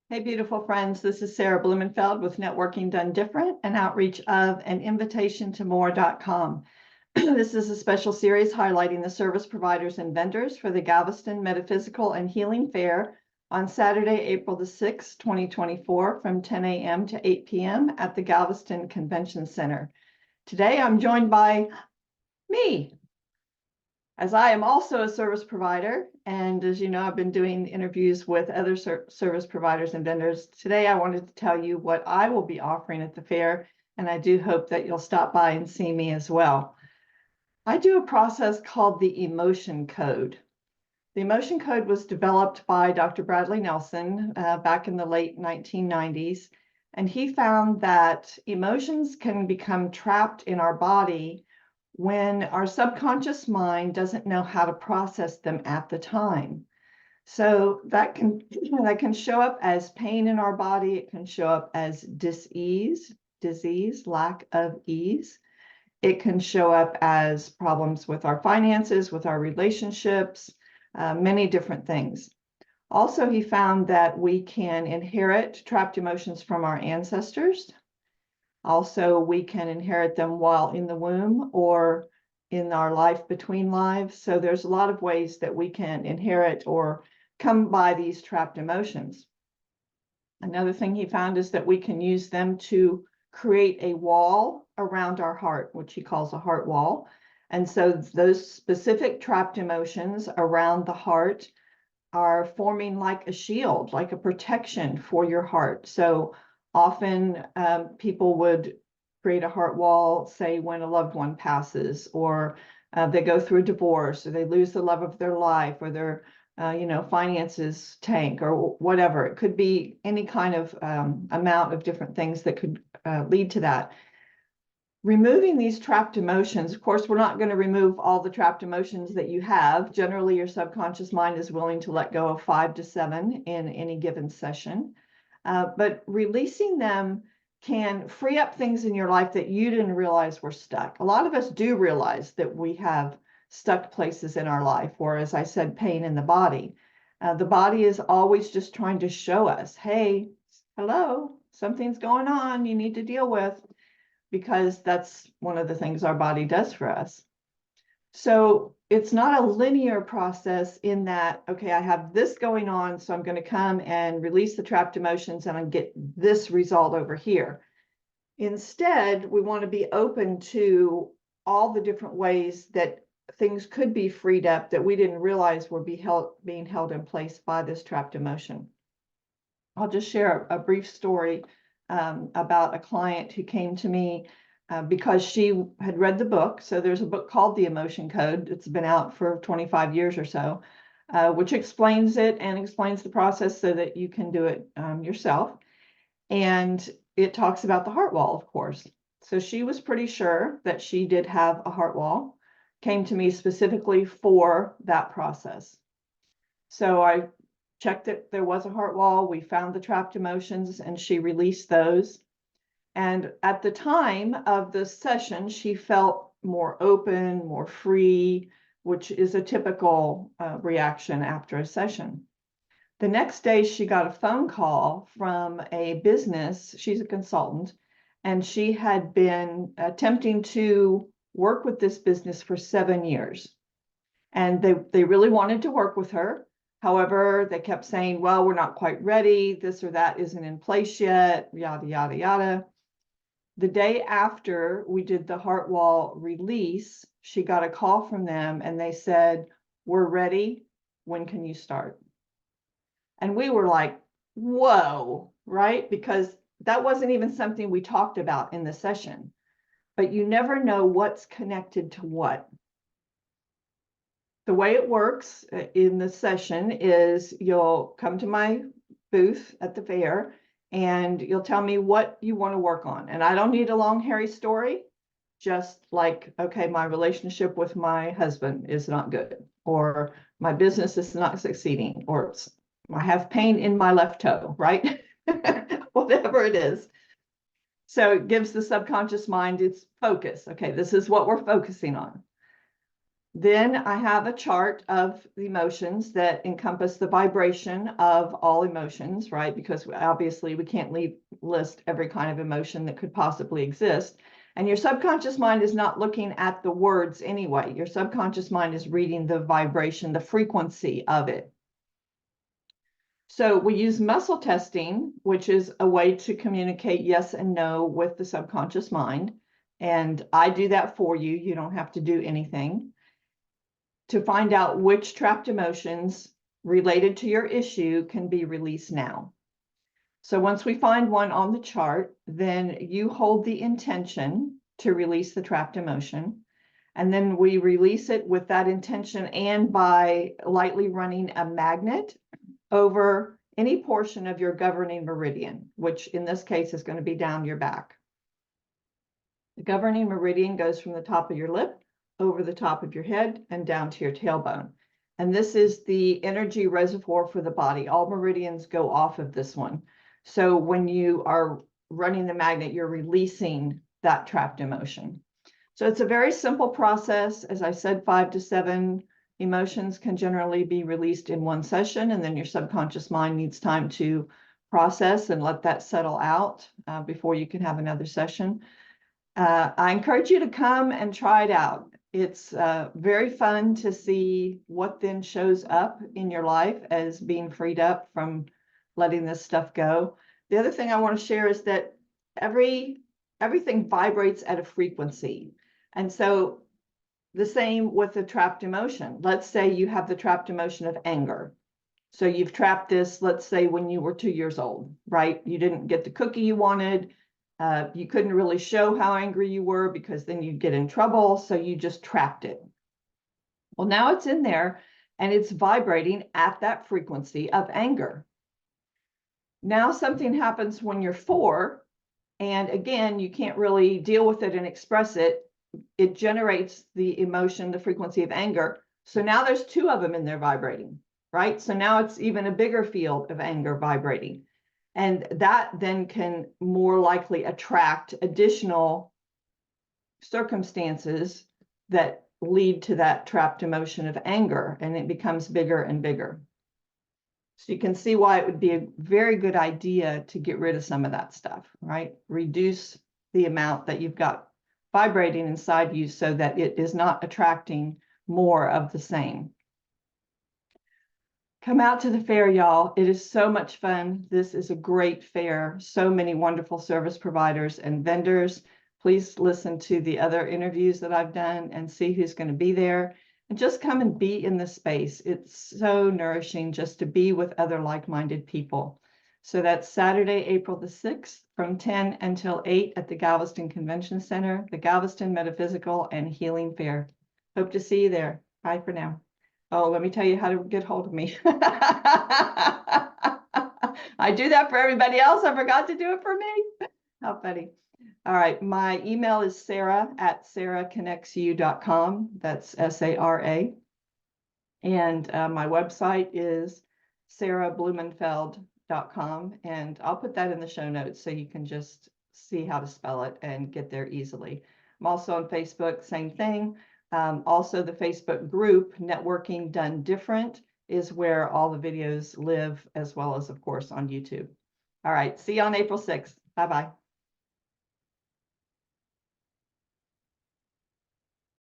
Hey, beautiful friends. This is Sara Blumenfeld with Networking Done Different, an outreach of and invitation to more.com. This is a special series highlighting the service providers and vendors for the Galveston Metaphysical and Healing Fair on Saturday, April the 6th, 2024, from 10 a.m. to 8 p.m. at the Galveston Convention Center. Today, I'm joined by me, as I am also a service provider, and as you know, I've been doing interviews with other service providers and vendors. Today, I wanted to tell you what I will be offering at the fair, and I do hope that you'll stop by and see me as well. I do a process called the Emotion Code. The Emotion Code was developed by Dr. Bradley Nelson back in the late 1990s, and he found that emotions can become trapped in our body when our subconscious mind doesn't know how to process them at the time. So that can show up as pain in our body. It can show up as disease, lack of ease. It can show up as problems with our finances, with our relationships, many different things. Also, he found that we can inherit trapped emotions from our ancestors. Also, we can inherit them while in the womb or in our life between lives. So there's a lot of ways that we can inherit or come by these trapped emotions. Another thing he found is that we can use them to create a wall around our heart, which he calls a heart wall. And so those specific trapped emotions around the heart are forming like a shield, like a protection for your heart. So often people would create a heart wall, say when a loved one passes, or they go through a divorce, or they lose the love of their life, or their finances tank, or whatever. It could be any kind of amount of different things that could lead to that. Removing these trapped emotions, of course, we're not going to remove all the trapped emotions that you have. Generally, your subconscious mind is willing to let go of 5 to 7 in any given session. But releasing them can free up things in your life that you didn't realize were stuck. A lot of us do realize that we have stuck places in our life, or as I said, pain in the body. The body is always just trying to show us, hey, hello, something's going on you need to deal with, because that's one of the things our body does for us. So it's not a linear process in that, okay, I have this going on, so I'm going to come and release the trapped emotions and I get this result over here. Instead, we want to be open to all the different ways that things could be freed up that we didn't realize were being held in place by this trapped emotion. I'll just share a brief story about a client who came to me because she had read the book. So there's a book called The Emotion Code. It's been out for 25 years or so, which explains it and explains the process so that you can do it yourself. And it talks about the heart wall, of course. So she was pretty sure that she did have a heart wall, came to me specifically for that process. So I checked that there was a heart wall. We found the trapped emotions and she released those. And at the time of the session, she felt more open, more free, which is a typical reaction after a session. The next day, she got a phone call from a business. She's a consultant, and she had been attempting to work with this business for 7 years. And they really wanted to work with her. However, they kept saying, well, we're not quite ready. This or that isn't in place yet, yada, yada, yada. The day after we did the heart wall release, she got a call from them and they said, we're ready. When can you start? And we were like, whoa, right? Because that wasn't even something we talked about in the session. But you never know what's connected to what. The way it works in the session is you'll come to my booth at the fair and you'll tell me what you want to work on. And I don't need a long, hairy story, just like, okay, my relationship with my husband is not good, or my business is not succeeding, or I have pain in my left toe, right? Whatever it is. So it gives the subconscious mind its focus. Okay, this is what we're focusing on. Then I have a chart of the emotions that encompass the vibration of all emotions, right? Because obviously we can't list every kind of emotion that could possibly exist. And your subconscious mind is not looking at the words anyway. Your subconscious mind is reading the vibration, the frequency of it. So we use muscle testing, which is a way to communicate yes and no with the subconscious mind. And I do that for you. You don't have to do anything, to find out which trapped emotions related to your issue can be released now. So once we find one on the chart, then you hold the intention to release the trapped emotion. And then we release it with that intention and by lightly running a magnet over any portion of your governing meridian, which in this case is going to be down your back. The governing meridian goes from the top of your lip over the top of your head and down to your tailbone. And this is the energy reservoir for the body. All meridians go off of this one. So when you are running the magnet, you're releasing that trapped emotion. So it's a very simple process. As I said, 5 to 7 emotions can generally be released in one session, and then your subconscious mind needs time to process and let that settle out before you can have another session. I encourage you to come and try it out. It's very fun to see what then shows up in your life as being freed up from letting this stuff go. The other thing I want to share is that everything vibrates at a frequency. And so the same with the trapped emotion. Let's say you have the trapped emotion of anger. So you've trapped this, let's say when you were 2 years old, right? You didn't get the cookie you wanted. You couldn't really show how angry you were because then you'd get in trouble. So you just trapped it. Well, now it's in there and it's vibrating at that frequency of anger. Now something happens when you're 4, and again, you can't really deal with it and express it. It generates the emotion, the frequency of anger. So now there's 2 of them in there vibrating, right? So now it's even a bigger field of anger vibrating. And that then can more likely attract additional circumstances that lead to that trapped emotion of anger, and it becomes bigger and bigger. So you can see why it would be a very good idea to get rid of some of that stuff, right? Reduce the amount that you've got vibrating inside you so that it is not attracting more of the same. Come out to the fair, y'all. It is so much fun. This is a great fair. So many wonderful service providers and vendors. Please listen to the other interviews that I've done and see who's going to be there. And just come and be in the space. It's so nourishing just to be with other like-minded people. So that's Saturday, April the 6th from 10 until 8 at the Galveston Convention Center, the Galveston Metaphysical and Healing Fair. Hope to see you there. Bye for now. Oh, let me tell you how to get hold of me. I do that for everybody else. I forgot to do it for me. How funny. All right. My email is Sara@saraconnectsyou.com. That's SARA. And my website is sarablumenfeld.com. And I'll put that in the show notes so you can just see how to spell it and get there easily. I'm also on Facebook, same thing. Also, the Facebook group, Networking Done Different, is where all the videos live, as well as, of course, on YouTube. All right. See you on April 6th. Bye-bye.